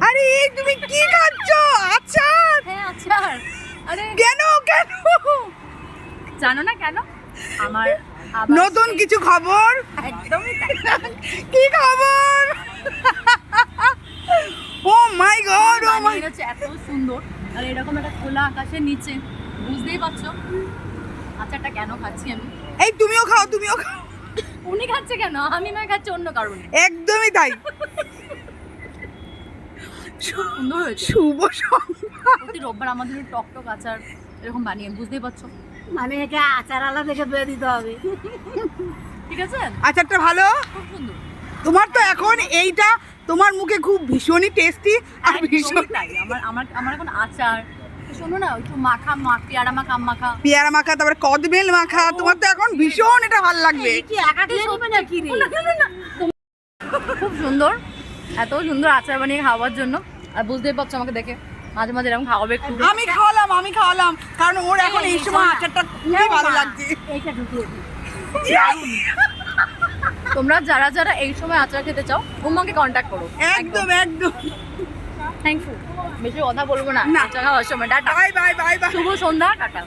আরে তুমি কি খাচ্ছ? আচার? হ্যাঁ আচার। আরে কেন কেন? জানো না কেন? আমার নতুন কিছু খবর? একদমই কি খবর? ও মাই গড, ও মাই, হচ্ছে এত সুন্দর। আর এরকম একটা খোলা আকাশের নিচে, বুঝতেই পারছো আচারটা কেন খাচ্ছি আমি। এই তুমিও খাও, তুমিও খাও। উনি খাচ্ছে কেন, আমি না খাচ্ছি অন্য কারণে। একদমই তাই। সুন্দর হয়েছে। শুভ সন্ধ্যা। প্রতি রোববার আমাদের টক টক আচার এরকম বানিয়ে, বুঝতেই পারছো। মানে এটা আচার আলা দেখে বেয়ে দিতে হবে। ঠিক আছে, আচারটা ভালো? খুব সুন্দর। তোমার তো এখন এইটা তোমার মুখে খুব ভীষণই টেস্টি আর ভীষণ একদমই তাই। আমার আমার আমার এখন আচার, শোনো না, একটু মাখা পেয়ারা মাখা আম মাখা। পেয়ারা মাখা, তারপরে কদবেল মাখা, তোমার তো এখন ভীষণ এটা ভালো লাগবে। কি একা খেলে হবে না কি রে? খুব সুন্দর, এত সুন্দর আচার বানিয়ে খাওয়ার জন্য। আর বুঝতেই পারছো আমাকে দেখে মাঝে মাঝে এরকম খাওয়াবে একটু। আমি খাওয়ালাম কারণ ওর এখন এই সময় আচারটা খুবই ভালো লাগছে। এইটা ঢুকিয়ে দিই। তোমরা যারা যারা এই সময় আচার খেতে চাও উম্মাকে কন্ট্যাক্ট করো। একদম একদম। Thank you. বেশি কথা বলবো না না। আচার খাওয়ার সময়। টাটা, বাই বাই বাই বাই। শুভ সন্ধ্যা, টাটা।